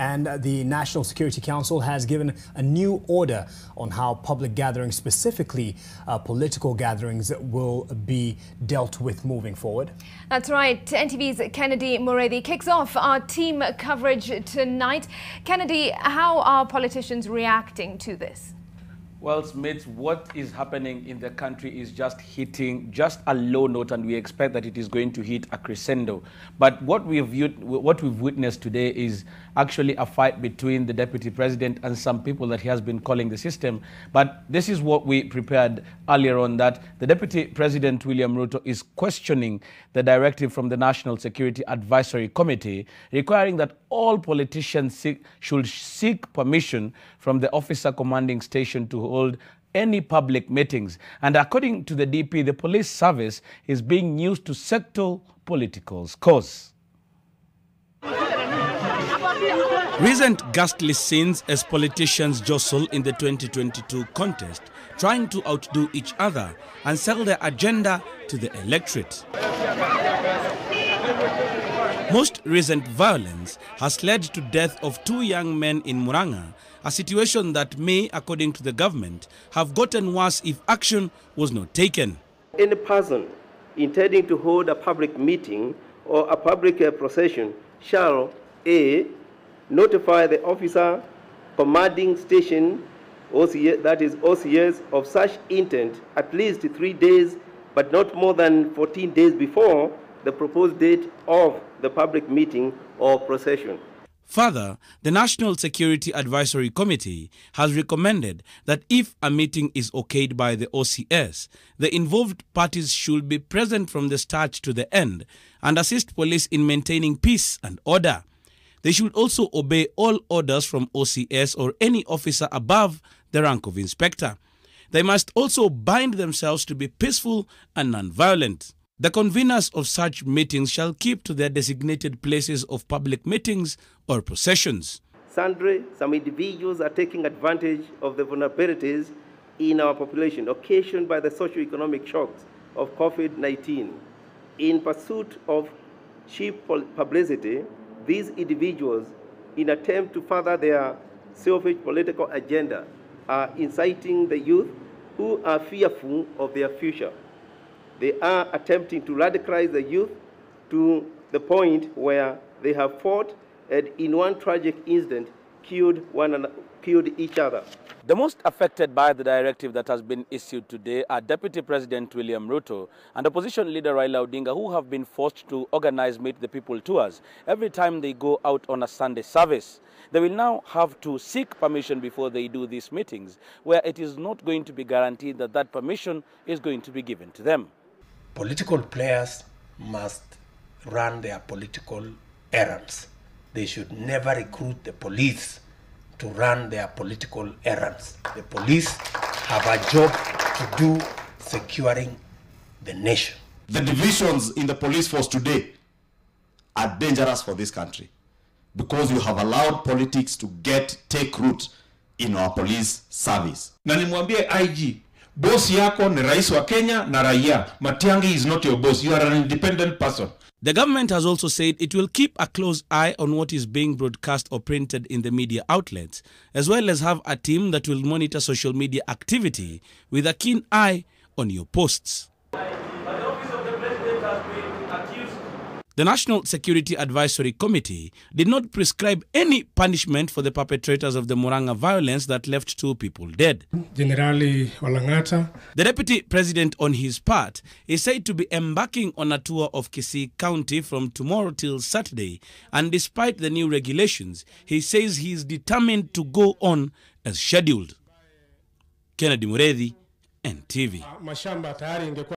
And the National Security Council has given a new order on how public gatherings, specifically political gatherings, will be dealt with moving forward. That's right. NTV's Kennedy Muredi kicks off our team coverage tonight. Kennedy, how are politicians reacting to this? Well, Smith, what is happening in the country is just hitting just a low note, and we expect that it is going to hit a crescendo. But what we've witnessed today is actually a fight between the deputy president and some people that he has been calling the system. But this is what we prepared earlier on, that the deputy president, William Ruto, is questioning the directive from the National Security Advisory Committee requiring that all politicians should seek permission from the officer commanding station to hold any public meetings. And according to the DP, the police service is being used to settle political scores. Recent ghastly scenes as politicians jostle in the 2022 contest, trying to outdo each other and sell their agenda to the electorate. Most recent violence has led to death of 2 young men in Murang'a, a situation that may, according to the government, have gotten worse if action was not taken. Any person intending to hold a public meeting or a public procession shall A, notify the officer commanding station, OCS, that is OCS, of such intent at least 3 days, but not more than 14 days before the proposed date of the public meeting or procession. Further, the National Security Advisory Committee has recommended that if a meeting is okayed by the OCS, the involved parties should be present from the start to the end and assist police in maintaining peace and order. They should also obey all orders from OCS or any officer above the rank of inspector. They must also bind themselves to be peaceful and non-violent. The conveners of such meetings shall keep to their designated places of public meetings or processions. Some individuals are taking advantage of the vulnerabilities in our population occasioned by the socio-economic shocks of COVID-19. In pursuit of cheap publicity, these individuals, in attempt to further their selfish political agenda, are inciting the youth who are fearful of their future. They are attempting to radicalize the youth to the point where they have fought and in one tragic incident killed each other. The most affected by the directive that has been issued today are Deputy President William Ruto and opposition leader Raila Odinga, who have been forced to organize Meet the People tours every time they go out on a Sunday service. They will now have to seek permission before they do these meetings, where it is not going to be guaranteed that that permission is going to be given to them. Political players must run their political errands. They should never recruit the police to run their political errands. The police have a job to do securing the nation. The divisions in the police force today are dangerous for this country because you have allowed politics to take root in our police service. Na nimwambie IG, boss yako ni rais wa Kenya na raia. Matiang'i is not your boss. You are an independent person. The government has also said it will keep a close eye on what is being broadcast or printed in the media outlets, as well as have a team that will monitor social media activity with a keen eye on your posts. The National Security Advisory Committee did not prescribe any punishment for the perpetrators of the Murang'a violence that left 2 people dead. Generally Walangata. The deputy president, on his part, is said to be embarking on a tour of Kisii County from tomorrow till Saturday, and despite the new regulations, he says he is determined to go on as scheduled. Kennedy Muredi, NTV.